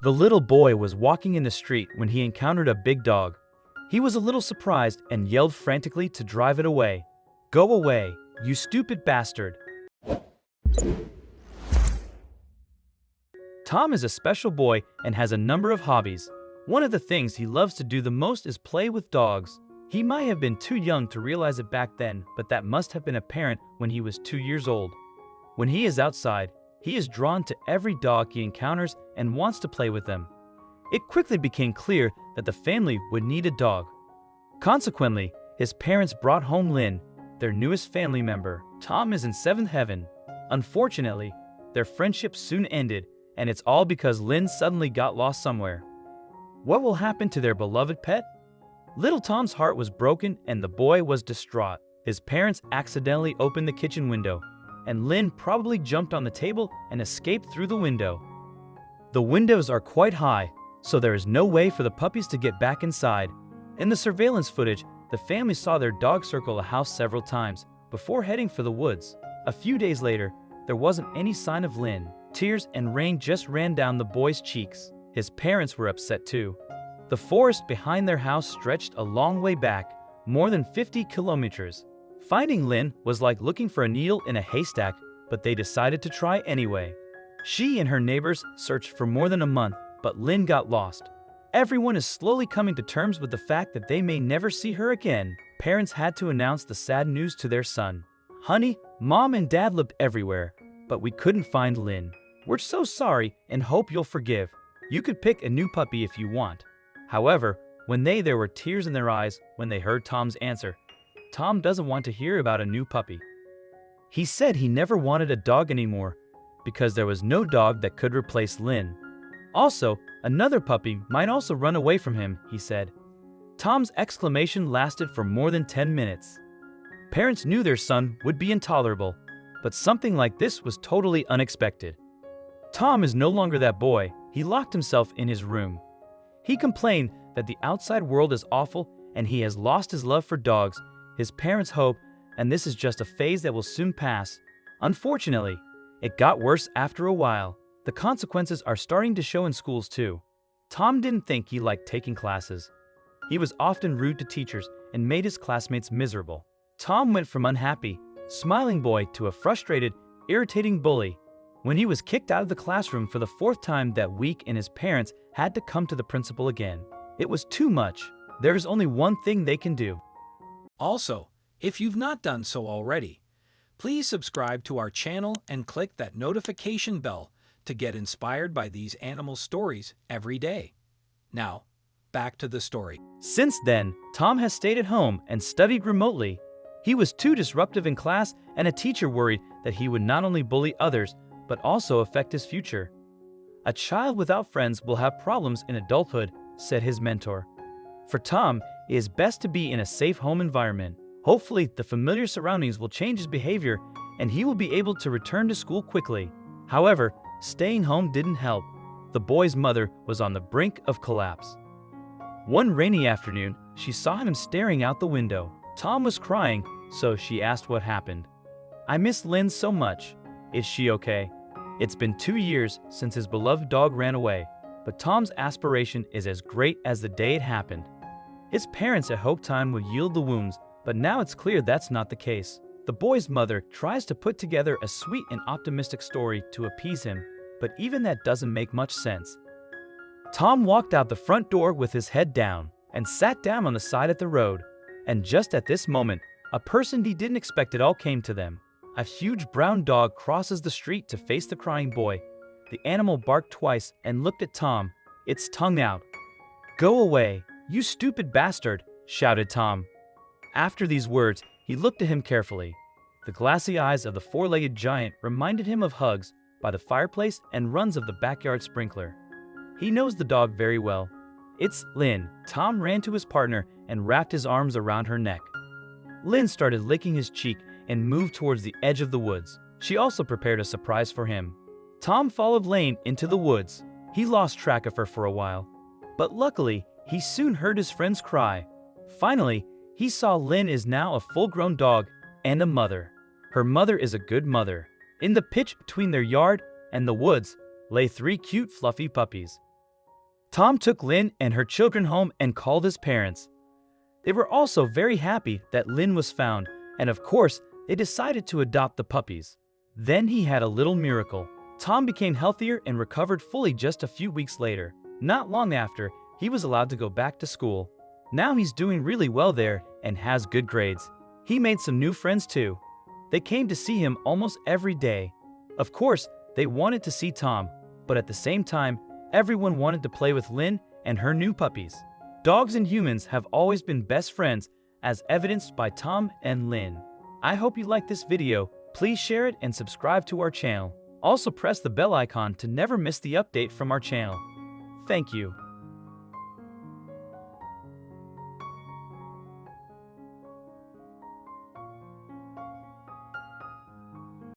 The little boy was walking in the street when he encountered a big dog. He was a little surprised and yelled frantically to drive it away. "Go away, you stupid bastard!" Tom is a special boy and has a number of hobbies. One of the things he loves to do the most is play with dogs. He might have been too young to realize it back then, but that must have been apparent when he was 2 years old. When he is outside, he is drawn to every dog he encounters and wants to play with them. It quickly became clear that the family would need a dog. Consequently, his parents brought home Lynn, their newest family member. Tom is in seventh heaven. Unfortunately, their friendship soon ended, and it's all because Lynn suddenly got lost somewhere. What will happen to their beloved pet? Little Tom's heart was broken and the boy was distraught. His parents accidentally opened the kitchen window, and Lynn probably jumped on the table and escaped through the window. The windows are quite high, so there is no way for the puppies to get back inside. In the surveillance footage, the family saw their dog circle a house several times before heading for the woods. A few days later, there wasn't any sign of Lynn. Tears and rain just ran down the boy's cheeks. His parents were upset too. The forest behind their house stretched a long way back, more than 50 kilometers. Finding Lynn was like looking for a needle in a haystack, but they decided to try anyway. She and her neighbors searched for more than a month, but Lynn got lost. Everyone is slowly coming to terms with the fact that they may never see her again. Parents had to announce the sad news to their son. "Honey, Mom and Dad looked everywhere, but we couldn't find Lynn. We're so sorry and hope you'll forgive. You could pick a new puppy if you want." However, there were tears in their eyes when they heard Tom's answer. Tom doesn't want to hear about a new puppy. He said he never wanted a dog anymore because there was no dog that could replace Lynn. Also, another puppy might also run away from him, he said. Tom's exclamation lasted for more than 10 minutes. Parents knew their son would be intolerable, but something like this was totally unexpected. Tom is no longer that boy. He locked himself in his room. He complained that the outside world is awful and he has lost his love for dogs. His parents hope, and this is just a phase that will soon pass. Unfortunately, it got worse after a while. The consequences are starting to show in schools too. Tom didn't think he liked taking classes. He was often rude to teachers and made his classmates miserable. Tom went from unhappy, smiling boy to a frustrated, irritating bully. When he was kicked out of the classroom for the 4th time that week and his parents had to come to the principal again. It was too much. There is only one thing they can do. Also, if you've not done so already, please subscribe to our channel and click that notification bell to get inspired by these animal stories every day. Now, back to the story. Since then, Tom has stayed at home and studied remotely. He was too disruptive in class, and a teacher worried that he would not only bully others, but also affect his future. "A child without friends will have problems in adulthood," said his mentor. For Tom, it is best to be in a safe home environment. Hopefully, the familiar surroundings will change his behavior and he will be able to return to school quickly. However, staying home didn't help. The boy's mother was on the brink of collapse. One rainy afternoon, she saw him staring out the window. Tom was crying, so she asked what happened. "I miss Lynn so much. Is she okay?" It's been 2 years since his beloved dog ran away, but Tom's aspiration is as great as the day it happened. His parents had hoped time would heal the wounds, but now it's clear that's not the case. The boy's mother tries to put together a sweet and optimistic story to appease him, but even that doesn't make much sense. Tom walked out the front door with his head down and sat down on the side of the road. And just at this moment, a person he didn't expect at all came to them. A huge brown dog crosses the street to face the crying boy. The animal barked twice and looked at Tom, its tongue out. "Go away, you stupid bastard," shouted Tom. After these words, he looked at him carefully. The glassy eyes of the 4-legged giant reminded him of Hugs by the fireplace and runs of the backyard sprinkler. He knows the dog very well. "It's Lynn." Tom ran to his partner and wrapped his arms around her neck. Lynn started licking his cheek and moved towards the edge of the woods. She also prepared a surprise for him. Tom followed Lynn into the woods. He lost track of her for a while, but luckily, he soon heard his friends cry. Finally, he saw Lynn is now a full-grown dog and a mother. Her mother is a good mother. In the pitch between their yard and the woods lay 3 cute fluffy puppies. Tom took Lynn and her children home and called his parents. They were also very happy that Lynn was found, and of course, they decided to adopt the puppies. Then he had a little miracle. Tom became healthier and recovered fully just a few weeks later. Not long after, he was allowed to go back to school. Now he's doing really well there and has good grades. He made some new friends too. They came to see him almost every day. Of course, they wanted to see Tom, but at the same time, everyone wanted to play with Lynn and her new puppies. Dogs and humans have always been best friends, as evidenced by Tom and Lynn. I hope you liked this video. Please share it and subscribe to our channel. Also press the bell icon to never miss the update from our channel. Thank you.